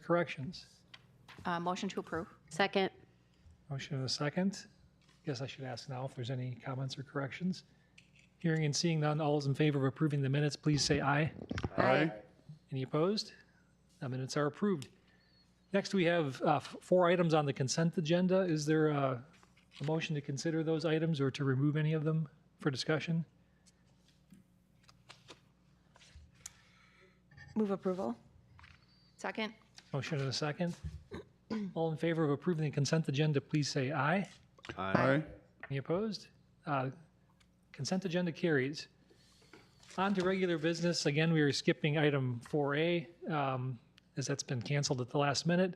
corrections? Motion to approve. Second. Motion and a second. Guess I should ask now if there's any comments or corrections. Hearing and seeing none, all those in favor of approving the minutes, please say aye. Aye. Any opposed? The minutes are approved. Next, we have 4 items on the consent agenda. Is there a motion to consider those items or to remove any of them for discussion? Move approval. Second. Motion and a second. All in favor of approving the consent agenda, please say aye. Aye. Any opposed? Consent agenda carries. On to regular business. Again, we are skipping item 4A, as that's been canceled at the last minute,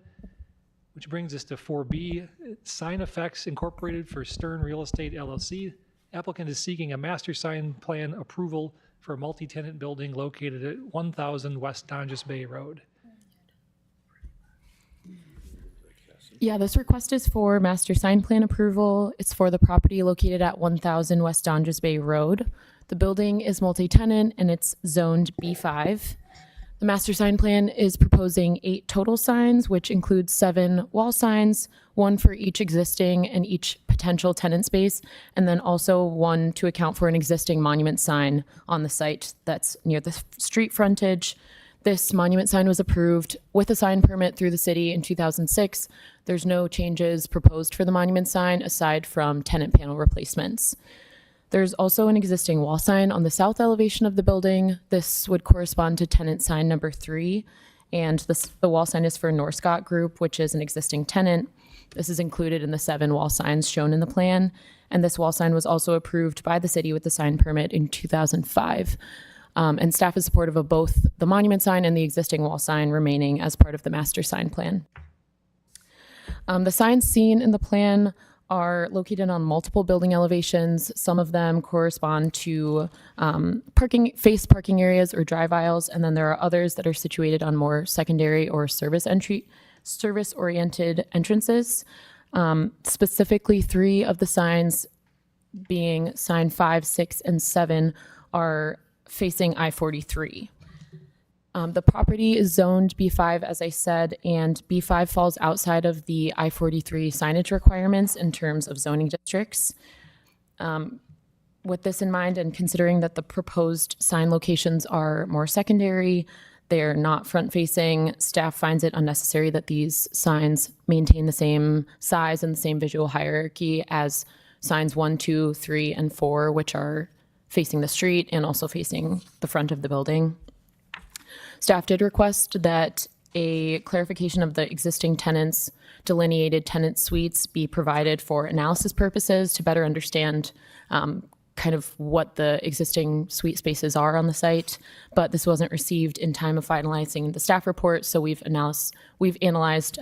which brings us to 4B, Sign Effects Incorporated for Stern Real Estate LLC. Applicant is seeking a master sign plan approval for a multi-tenant building located at 1000 West Donges Bay Road. Yeah, this request is for master sign plan approval. It's for the property located at 1000 West Donges Bay Road. The building is multi-tenant and it's zoned B5. The master sign plan is proposing 8 total signs, which includes 7 wall signs, 1 for each existing and each potential tenant space, and then also 1 to account for an existing monument sign on the site that's near the street frontage. This monument sign was approved with a sign permit through the city in 2006. There's no changes proposed for the monument sign aside from tenant panel replacements. There's also an existing wall sign on the south elevation of the building. This would correspond to tenant sign number 3, and the wall sign is for Norscott Group, which is an existing tenant. This is included in the 7 wall signs shown in the plan, and this wall sign was also approved by the city with the sign permit in 2005. And staff is supportive of both the monument sign and the existing wall sign remaining as part of the master sign plan. The signs seen in the plan are located on multiple building elevations. Some of them correspond to parking areas or drive aisles, and then there are others that are situated on more secondary or service-oriented entrances. Specifically, 3 of the signs, being sign 5, 6, and 7, are facing I-43. The property is zoned B5, as I said, and B5 falls outside of the I-43 signage requirements in terms of zoning districts. With this in mind, and considering that the proposed sign locations are more secondary, they're not front-facing, staff finds it unnecessary that these signs maintain the same size and the same visual hierarchy as signs 1, 2, 3, and 4, which are facing the street and also facing the front of the building. Staff did request that a clarification of the existing tenants' delineated tenant suites be provided for analysis purposes to better understand kind of what the existing suite spaces are on the site, but this wasn't received in time of finalizing the staff report, so we've analyzed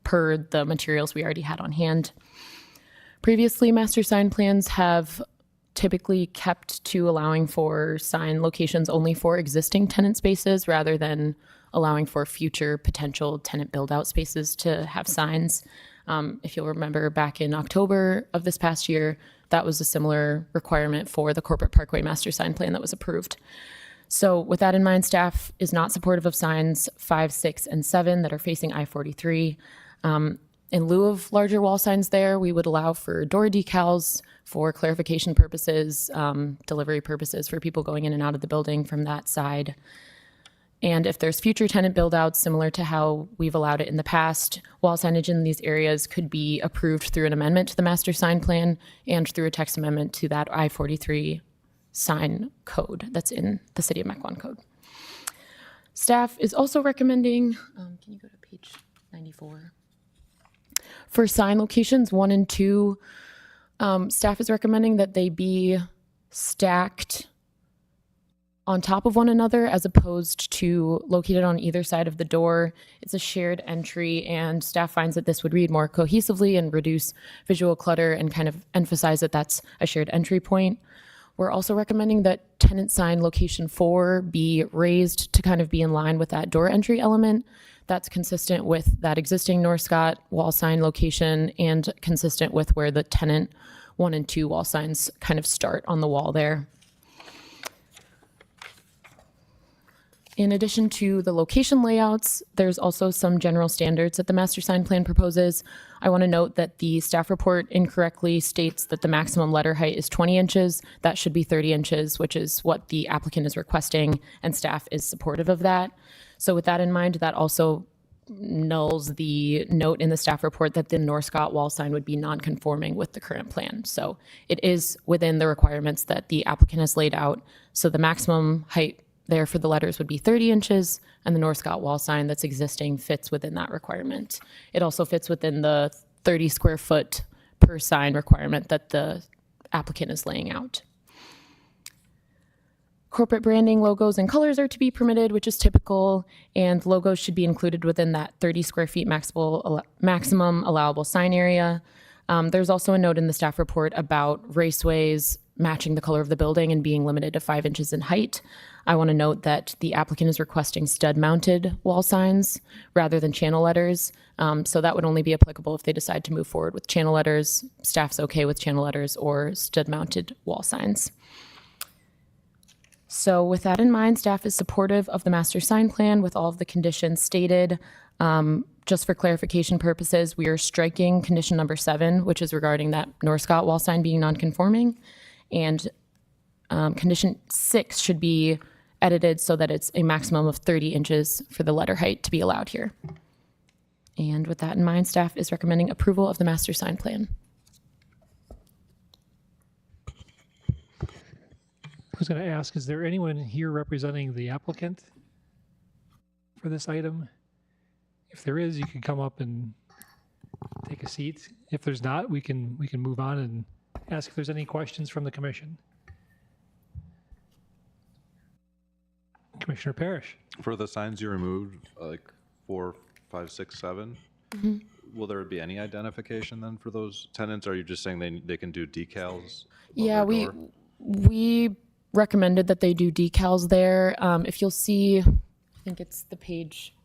per the materials we already had on hand. Previously, master sign plans have typically kept to allowing for sign locations only for existing tenant spaces rather than allowing for future potential tenant build-out spaces to have signs. If you'll remember, back in October of this past year, that was a similar requirement for the Corporate Parkway Master Sign Plan that was approved. So with that in mind, staff is not supportive of signs 5, 6, and 7 that are facing I-43. In lieu of larger wall signs there, we would allow for door decals for clarification purposes, delivery purposes for people going in and out of the building from that side. And if there's future tenant build-outs, similar to how we've allowed it in the past, wall signage in these areas could be approved through an amendment to the master sign plan and through a text amendment to that I-43 sign code that's in the City of Mequon code. Staff is also recommending, can you go to page 94? For sign locations 1 and 2, staff is recommending that they be stacked on top of one another as opposed to located on either side of the door. It's a shared entry, and staff finds that this would read more cohesively and reduce visual clutter and kind of emphasize that that's a shared entry point. We're also recommending that tenant sign location 4 be raised to kind of be in line with that door entry element. That's consistent with that existing Norscott wall sign location and consistent with where the tenant 1 and 2 wall signs kind of start on the wall there. In addition to the location layouts, there's also some general standards that the master sign plan proposes. I want to note that the staff report incorrectly states that the maximum letter height is 20 inches. That should be 30 inches, which is what the applicant is requesting, and staff is supportive of that. So with that in mind, that also nulls the note in the staff report that the Norscot wall sign would be non-conforming with the current plan. So it is within the requirements that the applicant has laid out. So the maximum height there for the letters would be 30 inches, and the Norscot wall sign that's existing fits within that requirement. It also fits within the 30 square foot per sign requirement that the applicant is laying out. Corporate branding, logos, and colors are to be permitted, which is typical, and logos should be included within that 30 square feet maximum allowable sign area. There's also a note in the staff report about raceways matching the color of the building and being limited to 5 inches in height. I want to note that the applicant is requesting stud-mounted wall signs rather than channel letters. So that would only be applicable if they decide to move forward with channel letters. Staff's okay with channel letters or stud-mounted wall signs. So with that in mind, staff is supportive of the master sign plan with all of the conditions stated. Just for clarification purposes, we are striking condition number 7, which is regarding that Norscot wall sign being non-conforming. And condition 6 should be edited so that it's a maximum of 30 inches for the letter height to be allowed here. And with that in mind, staff is recommending approval of the master sign plan. I was going to ask, is there anyone here representing the applicant for this item? If there is, you can come up and take a seat. If there's not, we can move on and ask if there's any questions from the commission. Commissioner Parrish. For the signs you removed, like 4, 5, 6, 7, will there be any identification then for those tenants? Or are you just saying they can do decals? Yeah, above their door? we recommended that they do decals there. If you'll see, I think it's the page.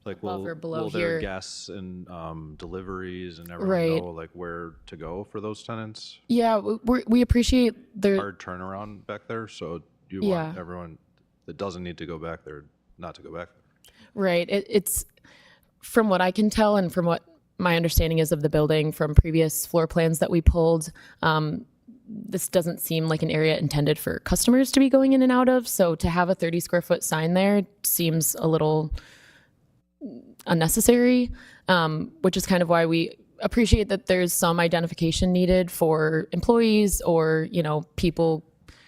Like above or below will here. their guests and deliveries and everyone Right. know like where to go for those tenants? Yeah, we appreciate their. Hard turnaround back there, so you Yeah. want everyone that doesn't need to go back there not to go back there. Right. It's from what I can tell and from what my understanding is of the building from previous floor plans that we pulled, this doesn't seem like an area intended for customers to be going in and out of. So to have a 30 square foot sign there seems a little unnecessary, which is kind of why we appreciate that there's some identification needed for employees or, people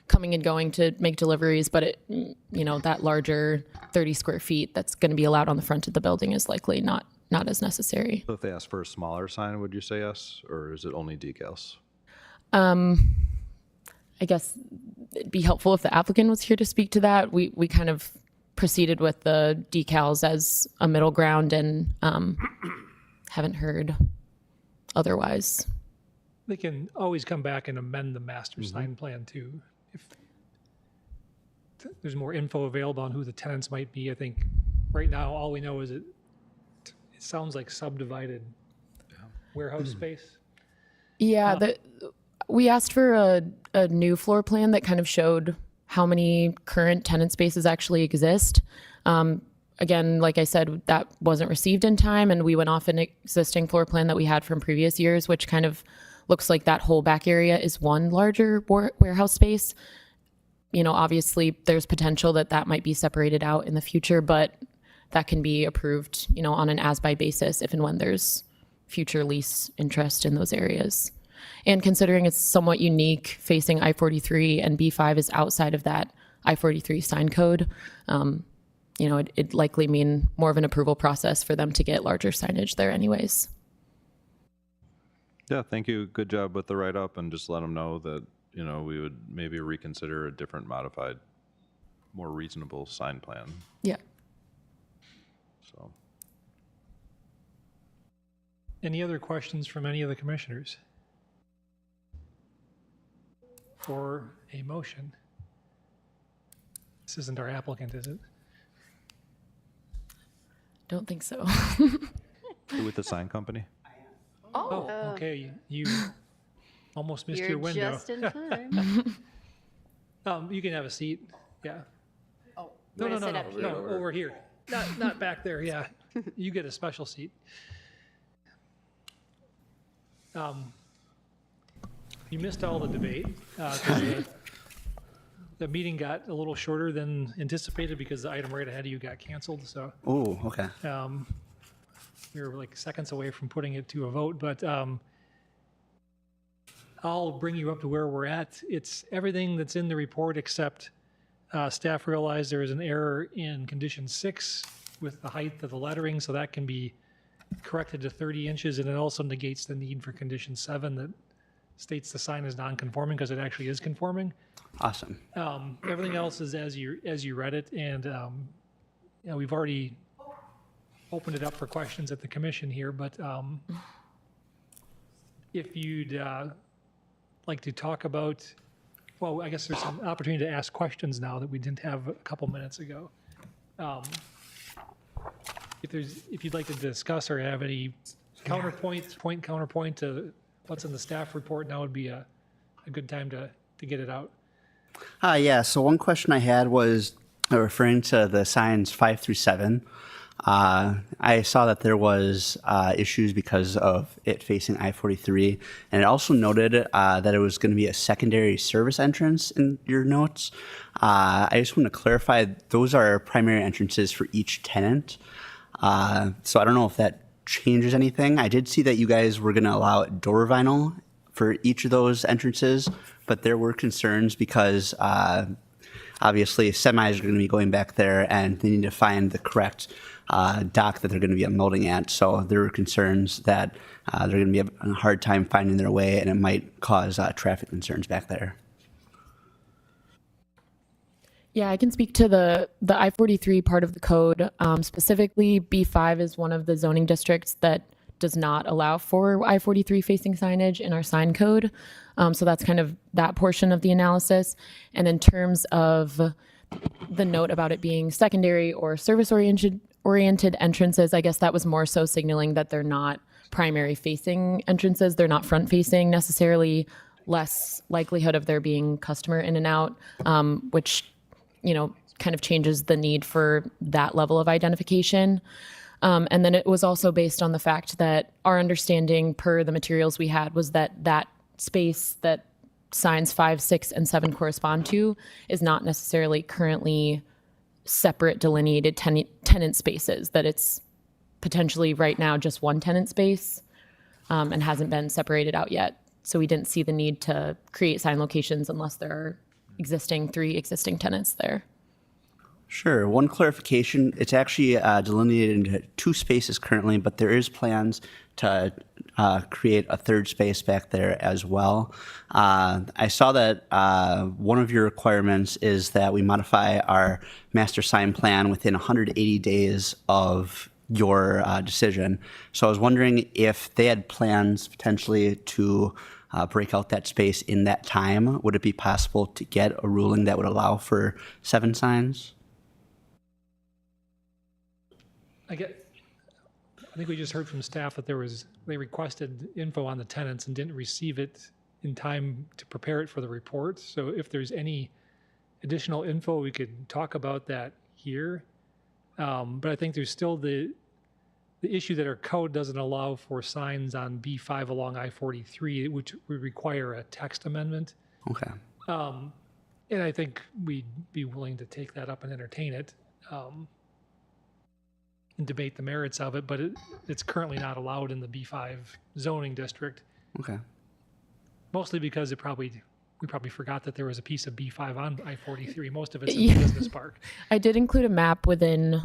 coming and going to make deliveries, but that larger 30 square feet that's going to be allowed on the front of the building is likely not as necessary. So if they ask for a smaller sign, would you say yes, or is it only decals? I guess it'd be helpful if the applicant was here to speak to that. We kind of proceeded with the decals as a middle ground and haven't heard otherwise. They can always come back and amend the master sign plan too. If there's more info available on who the tenants might be, I think right now all we know is it sounds like subdivided warehouse space. Yeah, we asked for a new floor plan that kind of showed how many current tenant spaces actually exist. Again, like I said, that wasn't received in time, and we went off an existing floor plan that we had from previous years, which kind of looks like that whole back area is one larger warehouse space. Obviously, there's potential that might be separated out in the future, but that can be approved, on an as-by basis if and when there's future lease interest in those areas. And considering it's somewhat unique facing I-43 and B5 is outside of that I-43 sign code, it'd likely mean more of an approval process for them to get larger signage there anyways. Yeah, thank you. Good job with the write-up, and just let them know that, we would maybe reconsider a different modified, more reasonable sign plan. Yeah. So, Any other questions from any of the commissioners? For a motion? This isn't our applicant, is it? Don't think so. you with the sign company? Oh, okay. You almost missed You're your window. just in time. You can have a seat. Yeah. No, wanna no, sit no, up no, no, over here. Not back there, yeah. You get a special seat. You missed all the debate. 'Cause the meeting got a little shorter than anticipated because the item right ahead of you got canceled, so Oh, okay. we were like seconds away from putting it to a vote, but I'll bring you up to where we're at. It's everything that's in the report except staff realized there is an error in condition 6 with the height of the lettering, so that can be corrected to 30 inches, and it also negates the need for condition 7 that states the sign is non-conforming because it actually is conforming. Awesome. Everything else is as you read it, and we've already opened it up for questions at the commission here, but if you'd like to talk about, well, I guess there's an opportunity to ask questions now that we didn't have a couple minutes ago. If you'd like to discuss or have any counterpoint to what's in the staff report, now would be a good time to get it out. Yeah, so one question I had was referring to the signs 5 through 7. I saw that there was issues because of it facing I-43, and it also noted that it was going to be a secondary service entrance in your notes. I just want to clarify, those are primary entrances for each tenant. So I don't know if that changes anything. I did see that you guys were going to allow door vinyl for each of those entrances, but there were concerns because obviously semis are going to be going back there and they need to find the correct dock that they're going to be unloading at. So there were concerns that they're going to be having a hard time finding their way and it might cause traffic concerns back there. Yeah, I can speak to the I-43 part of the code. Specifically, B5 is one of the zoning districts that does not allow for I-43 facing signage in our sign code. So that's kind of that portion of the analysis. And in terms of the note about it being secondary or service-oriented entrances, I guess that was more so signaling that they're not primary facing entrances. They're not front facing necessarily, less likelihood of there being customer in and out, which kind of changes the need for that level of identification. And then it was also based on the fact that our understanding per the materials we had was that space that signs 5, 6, and 7 correspond to is not necessarily currently separate delineated tenant spaces, that it's potentially right now just one tenant space and hasn't been separated out yet. So we didn't see the need to create sign locations unless there are 3 existing tenants there. Sure. One clarification, it's actually delineated into 2 spaces currently, but there is plans to create a 3rd space back there as well. I saw that one of your requirements is that we modify our master sign plan within 180 days of your decision. So I was wondering if they had plans potentially to break out that space in that time. Would it be possible to get a ruling that would allow for 7 signs? I think we just heard from staff that they requested info on the tenants and didn't receive it in time to prepare it for the report. So if there's any additional info, we could talk about that here. But I think there's still the issue that our code doesn't allow for signs on B5 along I-43, which would require a text amendment. Okay. And I think we'd be willing to take that up and entertain it. And debate the merits of it, but it's currently not allowed in the B5 zoning district. Okay. Mostly because we probably forgot that there was a piece of B5 on I-43. Most of it's in the business park. I did include a map within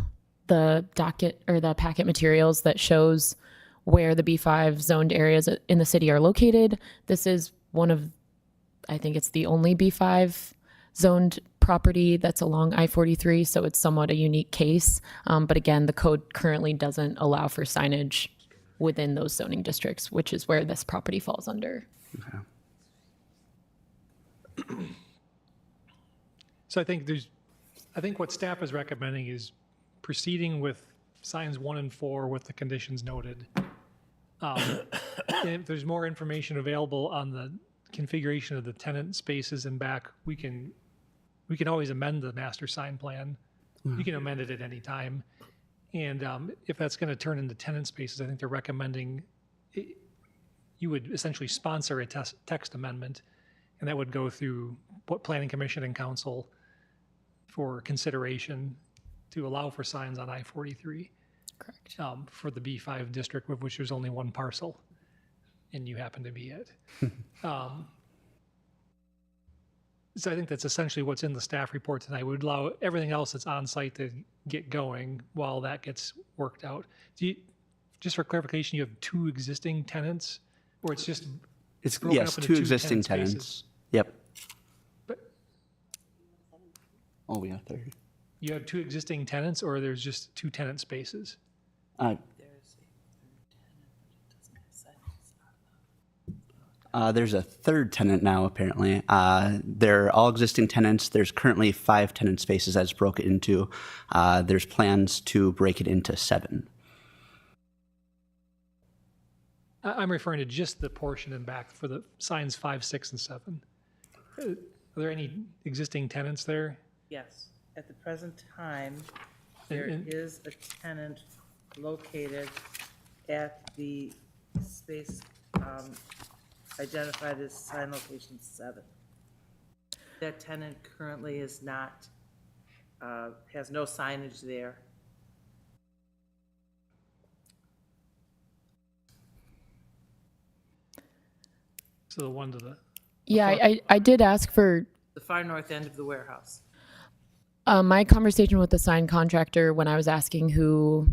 the docket or the packet materials that shows where the B5 zoned areas in the city are located. This is one of, I think it's the only B5 zoned property that's along I-43, so it's somewhat a unique case. But again, the code currently doesn't allow for signage within those zoning districts, which is where this property falls under. Okay. So I think what staff is recommending is proceeding with signs 1 and 4 with the conditions noted. And if there's more information available on the configuration of the tenant spaces and back, we can always amend the master sign plan You can amend it at any time. And if that's going to turn into tenant spaces, I think they're recommending you would essentially sponsor a text amendment, and that would go through Planning Commission and Council for consideration to allow for signs on I-43 Correct. for the B5 district, of which there's only one parcel, and you happen to be it. So I think that's essentially what's in the staff report tonight. We would allow everything else that's on site to get going while that gets worked out. Just for clarification, you have 2 existing tenants, or it's just It's, broken yes, up into 2 two existing tenant tenants. spaces? Yep. But Oh, we got 30. you have 2 existing tenants, or there's just 2 tenant spaces? There's a third tenant now, apparently. They're all existing tenants. There's currently 5 tenant spaces that's broken into. There's plans to break it into 7. I'm referring to just the portion in back for the signs 5, 6, and 7. Are there any existing tenants there? Yes, at the present time, there And- is a tenant located at the space identified as sign location 7. That tenant currently is not, has no signage there. So the one to the, Yeah, I did ask for The far north end of the warehouse. my conversation with the sign contractor when I was asking who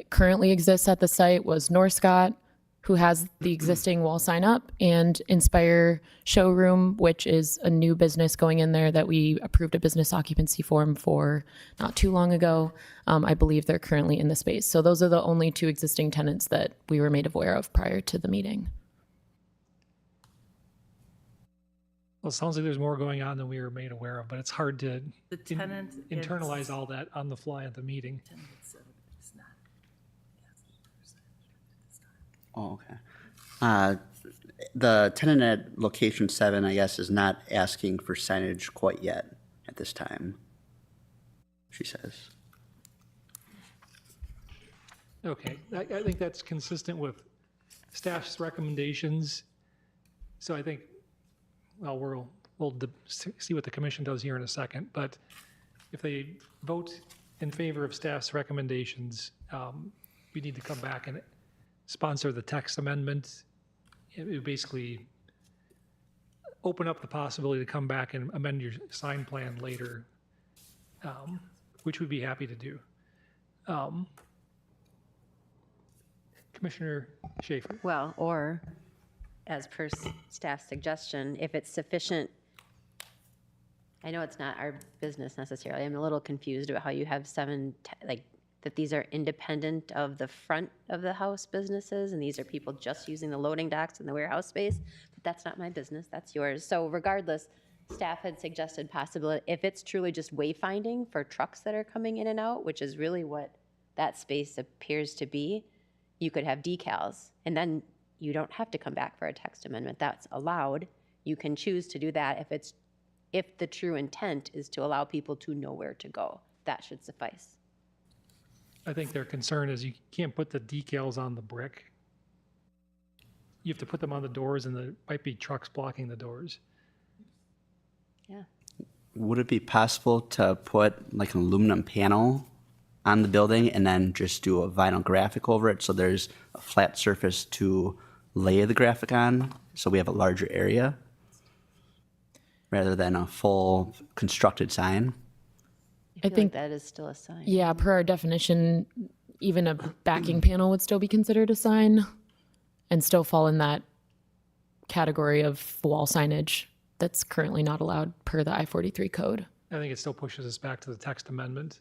currently exists at the site was Norscott, who has the existing wall sign up, and Inspire Showroom, which is a new business going in there that we approved a business occupancy form for not too long ago. I believe they're currently in the space. So those are the only 2 existing tenants that we were made aware of prior to the meeting. well, it sounds like there's more going on than we were made aware of, but it's hard to The tenant. internalize all that on the fly at the meeting. It's not. Oh, okay. The tenant at location 7, I guess, is not asking for signage quite yet at this time, she says. Okay, I think that's consistent with staff's recommendations. So I think, well, we'll see what the commission does here in a second, but if they vote in favor of staff's recommendations, we need to come back and sponsor the text amendment. It would basically open up the possibility to come back and amend your sign plan later, which we'd be happy to do. Commissioner Schaefer. Well, or, as per staff's suggestion, if it's sufficient, I know it's not our business necessarily, I'm a little confused about how you have 7, like, that these are independent of the front of the house businesses, and these are people just using the loading docks and the warehouse space, but that's not my business, that's yours. So regardless, staff had suggested possibility, if it's truly just wayfinding for trucks that are coming in and out, which is really what that space appears to be, you could have decals, and then you don't have to come back for a text amendment. That's allowed. You can choose to do that if the true intent is to allow people to know where to go. That should suffice. I think their concern is you can't put the decals on the brick. You have to put them on the doors, and there might be trucks blocking the doors. Yeah. Would it be possible to put like an aluminum panel on the building and then just do a vinyl graphic over it so there's a flat surface to lay the graphic on so we have a larger area rather than a full constructed sign? I feel think- like that is still a sign. Yeah, per our definition, even a backing panel would still be considered a sign and still fall in that category of wall signage that's currently not allowed per the I-43 code. I think it still pushes us back to the text amendment.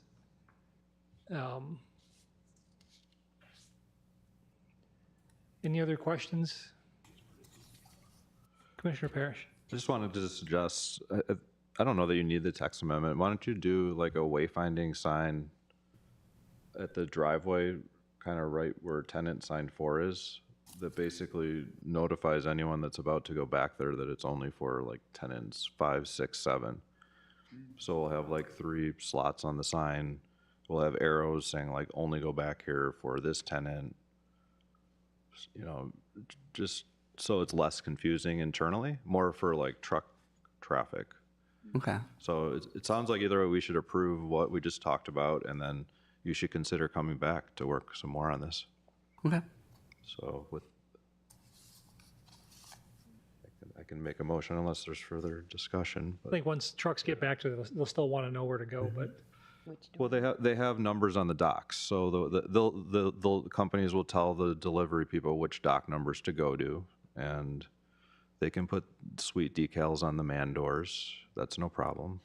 Any other questions? Commissioner Parrish? I just wanted to suggest, I don't know that you need the text amendment. Why don't you do like a wayfinding sign at the driveway, kind of right where tenant sign 4 is, that basically notifies anyone that's about to go back there that it's only for like tenants 5, 6, 7. So we'll have like 3 slots on the sign. we'll have arrows saying like, only go back here for this tenant. You know, just so it's less confusing internally, more for like truck traffic. Okay. So it sounds like either way we should approve what we just talked about, and then you should consider coming back to work some more on this. Okay. So with, I can make a motion unless there's further discussion. I think once trucks get back to it, they'll still want to know where to go, but Well, they have numbers on the docks, so the companies will tell the delivery people which dock numbers to go to, and they can put sweet decals on the man doors. That's no problem.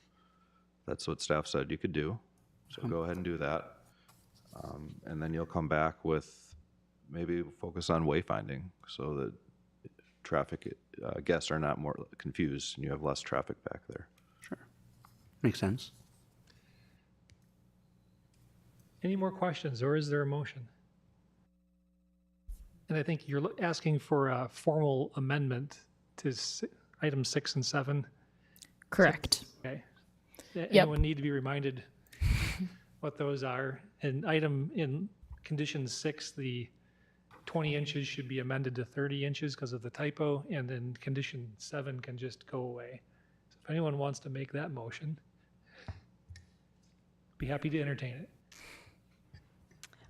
That's what staff said you could do, so go ahead and do that. And then you'll come back with maybe focus on wayfinding so that traffic guests are not more confused and you have less traffic back there. Sure. Makes sense. any more questions, or is there a motion? And I think you're asking for a formal amendment to items 6 and 7. Correct. Okay. Anyone need to be reminded what those are? And item in condition 6, the 20 inches should be amended to 30 inches because of the typo, and then condition 7 can just go away. So if anyone wants to make that motion, be happy to entertain it.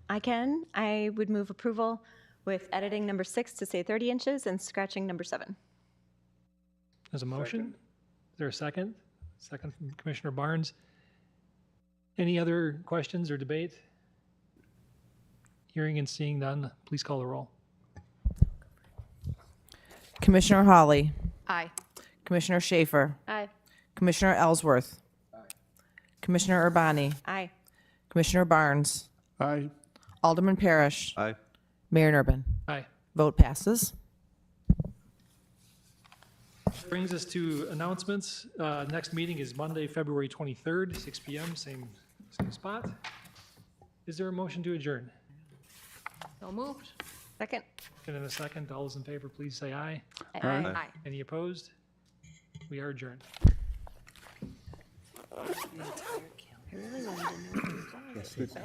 I can. I would move approval with editing number 6 to say 30 inches and scratching number 7. There's a motion. Is there a second? Second from Commissioner Barnes. Any other questions or debate? Hearing and seeing none, please call the roll. Commissioner Hawley, Aye. Commissioner Schaefer, Aye. Commissioner Ellsworth, Commissioner Urbani, Aye. Commissioner Barnes, Aye. Alderman Parrish, Aye. Mayor Nurbin. Aye. Vote passes. Brings us to announcements. Next meeting is Monday, February 23rd, 6 p.m., same spot. Is there a motion to adjourn? So moved. Second. And in a second, all those in favor, please say aye. Aye. Aye. Any opposed? We are adjourned. I really wanted to know.